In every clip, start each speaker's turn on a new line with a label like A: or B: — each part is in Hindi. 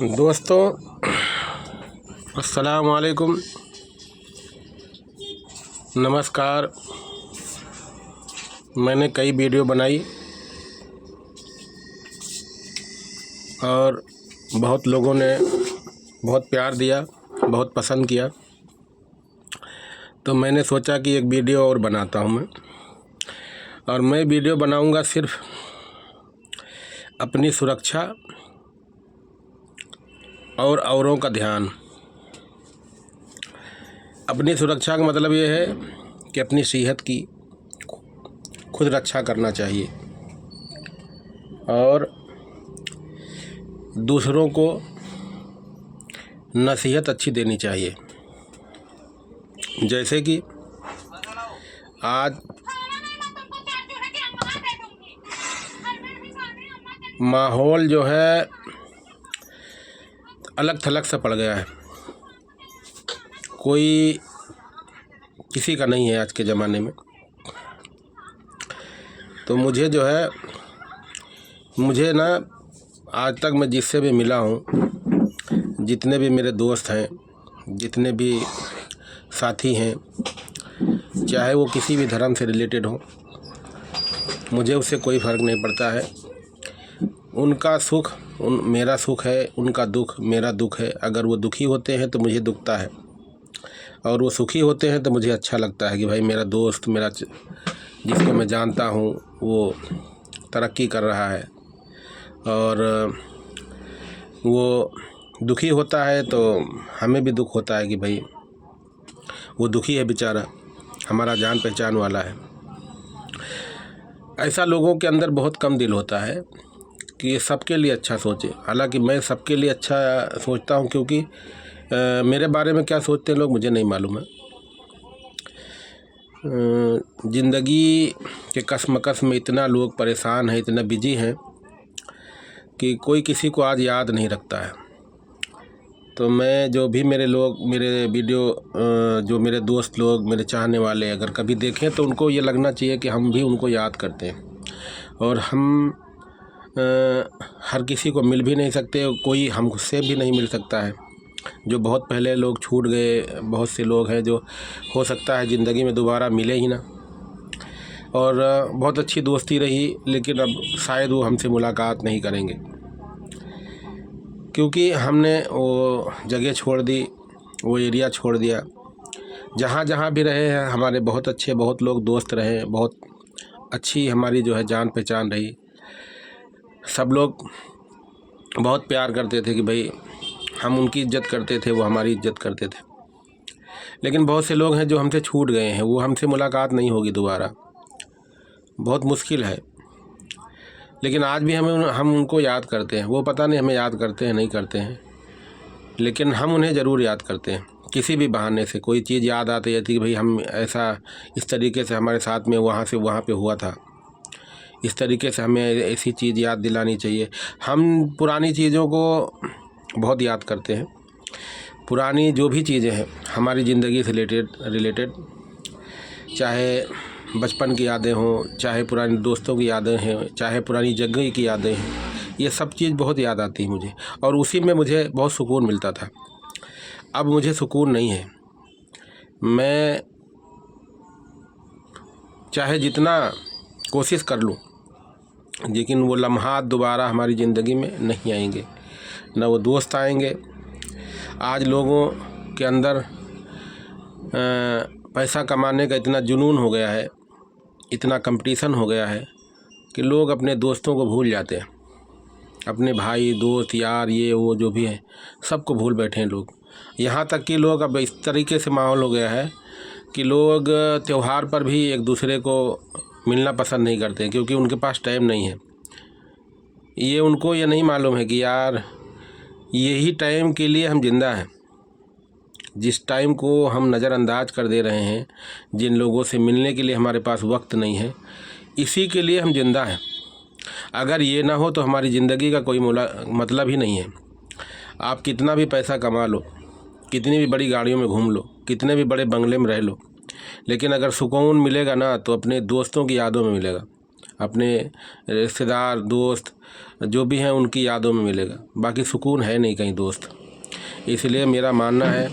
A: दोस्तों अस्सलाम वालेकुम, नमस्कार। मैंने कई वीडियो बनाई और बहुत लोगों ने बहुत प्यार दिया, बहुत पसंद किया, तो मैंने सोचा कि एक वीडियो और बनाता हूँ मैं। और मैं वीडियो बनाऊँगा सिर्फ अपनी सुरक्षा और औरों का ध्यान। अपनी सुरक्षा का मतलब ये है कि अपनी सेहत की खुद रक्षा करना चाहिए और दूसरों को नसीहत अच्छी देनी चाहिए। जैसे कि आज माहौल जो है अलग थलग सा पड़ गया है, कोई किसी का नहीं है आज के ज़माने में। तो मुझे जो है ना आज तक मैं जिससे भी मिला हूँ, जितने भी मेरे दोस्त हैं, जितने भी साथी हैं, चाहे वो किसी भी धर्म से रिलेटेड हो, मुझे उससे कोई फ़र्क नहीं पड़ता है। उनका सुख मेरा सुख है, उनका दुख मेरा दुख है। अगर वो दुखी होते हैं तो मुझे दुखता है, और वो सुखी होते हैं तो मुझे अच्छा लगता है कि भाई मेरा दोस्त, मेरा जिसको मैं जानता हूँ वो तरक्की कर रहा है। और वो दुखी होता है तो हमें भी दुख होता है कि भाई वो दुखी है बेचारा, हमारा जान पहचान वाला है। ऐसा लोगों के अंदर बहुत कम दिल होता है कि ये सबके लिए अच्छा सोचे। हालांकि मैं सबके लिए अच्छा सोचता हूँ, क्योंकि मेरे बारे में क्या सोचते हैं लोग मुझे नहीं मालूम है। ज़िंदगी के कश्मकश में इतना लोग परेशान हैं, इतना बिजी हैं कि कोई किसी को आज याद नहीं रखता है। तो मैं जो भी मेरे वीडियो जो मेरे दोस्त लोग, मेरे चाहने वाले अगर कभी देखें तो उनको ये लगना चाहिए कि हम भी उनको याद करते हैं। और हम हर किसी को मिल भी नहीं सकते, कोई हमसे भी नहीं मिल सकता है। जो बहुत पहले लोग छूट गए, बहुत से लोग हैं जो हो सकता है ज़िंदगी में दोबारा मिले ही ना। और बहुत अच्छी दोस्ती रही, लेकिन अब शायद वो हमसे मुलाकात नहीं करेंगे, क्योंकि हमने वो जगह छोड़ दी, वो एरिया छोड़ दिया। जहाँ जहाँ भी रहे हैं हमारे बहुत अच्छे, बहुत लोग दोस्त रहे, बहुत अच्छी हमारी जो है जान पहचान रही। सब लोग बहुत प्यार करते थे कि भाई हम उनकी इज़्ज़त करते थे, वो हमारी इज़्ज़त करते थे। लेकिन बहुत से लोग हैं जो हमसे छूट गए हैं, वो हमसे मुलाकात नहीं होगी दोबारा, बहुत मुश्किल है। लेकिन आज भी हम उनको याद करते हैं। वो पता नहीं हमें याद करते हैं नहीं करते हैं, लेकिन हम उन्हें ज़रूर याद करते हैं। किसी भी बहाने से कोई चीज़ याद आती है कि भाई हम ऐसा, इस तरीके से हमारे साथ में वहाँ से वहाँ पे हुआ था, इस तरीके से हमें ऐसी चीज़ याद दिलानी चाहिए। हम पुरानी चीज़ों को बहुत याद करते हैं। पुरानी जो भी चीज़ें हैं हमारी ज़िंदगी से रिलेटेड, चाहे बचपन की यादें हों, चाहे पुराने दोस्तों की यादें हैं, चाहे पुरानी जगह की यादें हैं, ये सब चीज़ बहुत याद आती है मुझे, और उसी में मुझे बहुत सुकून मिलता था। अब मुझे सुकून नहीं है। मैं चाहे जितना कोशिश कर लूँ, लेकिन वो लम्हात दोबारा हमारी ज़िंदगी में नहीं आएंगे, ना वो दोस्त आएंगे। आज लोगों के अंदर पैसा कमाने का इतना जुनून हो गया है, इतना कंपटीशन हो गया है कि लोग अपने दोस्तों को भूल जाते हैं। अपने भाई, दोस्त, यार, ये वो जो भी है सबको भूल बैठे हैं लोग। यहाँ तक कि लोग अब इस तरीके से माहौल हो गया है कि लोग त्यौहार पर भी एक दूसरे को मिलना पसंद नहीं करते, क्योंकि उनके पास टाइम नहीं है। उनको ये नहीं मालूम है कि यार यही टाइम के लिए हम जिंदा हैं। जिस टाइम को हम नज़रअंदाज कर दे रहे हैं, जिन लोगों से मिलने के लिए हमारे पास वक्त नहीं है, इसी के लिए हम जिंदा हैं। अगर ये ना हो तो हमारी ज़िंदगी का कोई मतलब ही नहीं है। आप कितना भी पैसा कमा लो, कितनी भी बड़ी गाड़ियों में घूम लो, कितने भी बड़े बंगले में रह लो, लेकिन अगर सुकून मिलेगा ना तो अपने दोस्तों की यादों में मिलेगा। अपने रिश्तेदार, दोस्त, जो भी हैं उनकी यादों में मिलेगा, बाकी सुकून है नहीं कहीं दोस्त। इसलिए मेरा मानना है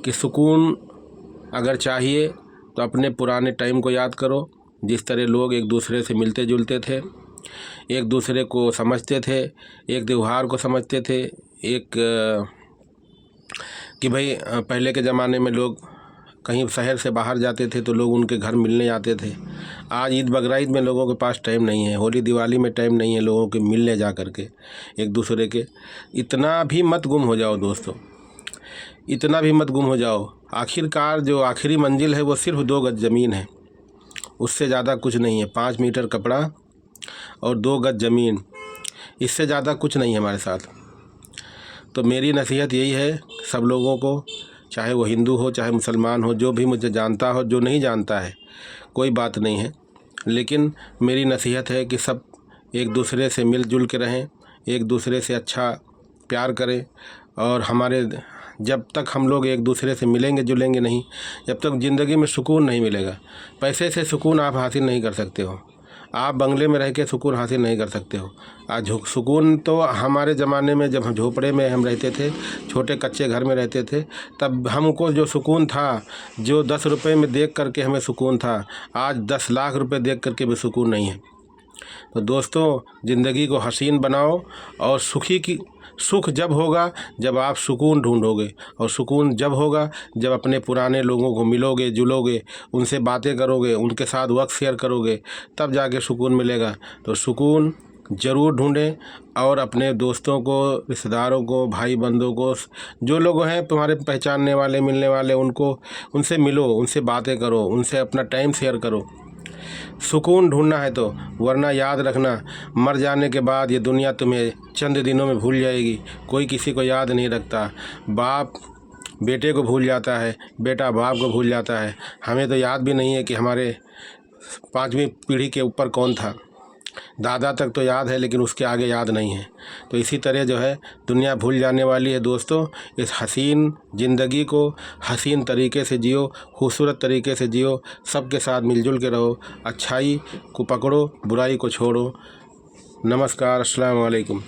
A: कि सुकून अगर चाहिए तो अपने पुराने टाइम को याद करो, जिस तरह लोग एक दूसरे से मिलते जुलते थे, एक दूसरे को समझते थे, एक त्यौहार को समझते थे, एक कि भाई पहले के ज़माने में लोग कहीं शहर से बाहर जाते थे तो लोग उनके घर मिलने आते थे। आज ईद बकरीद में लोगों के पास टाइम नहीं है, होली दिवाली में टाइम नहीं है लोगों के मिलने जा कर के एक दूसरे के। इतना भी मत गुम हो जाओ दोस्तों, इतना भी मत गुम हो जाओ। आखिरकार जो आखिरी मंजिल है वो सिर्फ 2 गज ज़मीन है, उससे ज़्यादा कुछ नहीं है। 5 मीटर कपड़ा और 2 गज ज़मीन, इससे ज़्यादा कुछ नहीं है हमारे साथ। तो मेरी नसीहत यही है सब लोगों को, चाहे वो हिंदू हो चाहे मुसलमान हो, जो भी मुझे जानता हो, जो नहीं जानता है कोई बात नहीं है, लेकिन मेरी नसीहत है कि सब एक दूसरे से मिलजुल के रहें, एक दूसरे से अच्छा प्यार करें। और हमारे जब तक हम लोग एक दूसरे से मिलेंगे जुलेंगे नहीं, जब तक ज़िंदगी में सुकून नहीं मिलेगा। पैसे से सुकून आप हासिल नहीं कर सकते हो, आप बंगले में रह के सुकून हासिल नहीं कर सकते हो। आज सुकून तो हमारे ज़माने में जब हम झोपड़े में हम रहते थे, छोटे कच्चे घर में रहते थे, तब हमको जो सुकून था, जो 10 रुपये में देख करके हमें सुकून था, आज 10 लाख रुपए देख करके भी सुकून नहीं है। तो दोस्तों, ज़िंदगी को हसीन बनाओ और सुख जब होगा जब आप सुकून ढूंढोगे, और सुकून जब होगा जब अपने पुराने लोगों को मिलोगे जुलोगे, उनसे बातें करोगे, उनके साथ वक्त शेयर करोगे, तब जाके सुकून मिलेगा। तो सुकून ज़रूर ढूंढें और अपने दोस्तों को, रिश्तेदारों को, भाई बंधुओं को, जो लोग हैं तुम्हारे पहचानने वाले, मिलने वाले, उनसे मिलो, उनसे बातें करो, उनसे अपना टाइम शेयर करो। सुकून ढूंढना है तो, वरना याद रखना मर जाने के बाद ये दुनिया तुम्हें चंद दिनों में भूल जाएगी। कोई किसी को याद नहीं रखता, बाप बेटे को भूल जाता है, बेटा बाप को भूल जाता है। हमें तो याद भी नहीं है कि हमारे 5वीं पीढ़ी के ऊपर कौन था। दादा तक तो याद है लेकिन उसके आगे याद नहीं है। तो इसी तरह जो है दुनिया भूल जाने वाली है दोस्तों। इस हसीन ज़िंदगी को हसीन तरीके से जियो, खूबसूरत तरीके से जियो, सबके साथ मिलजुल के रहो, अच्छाई को पकड़ो, बुराई को छोड़ो। नमस्कार, अस्सलाम वालेकुम।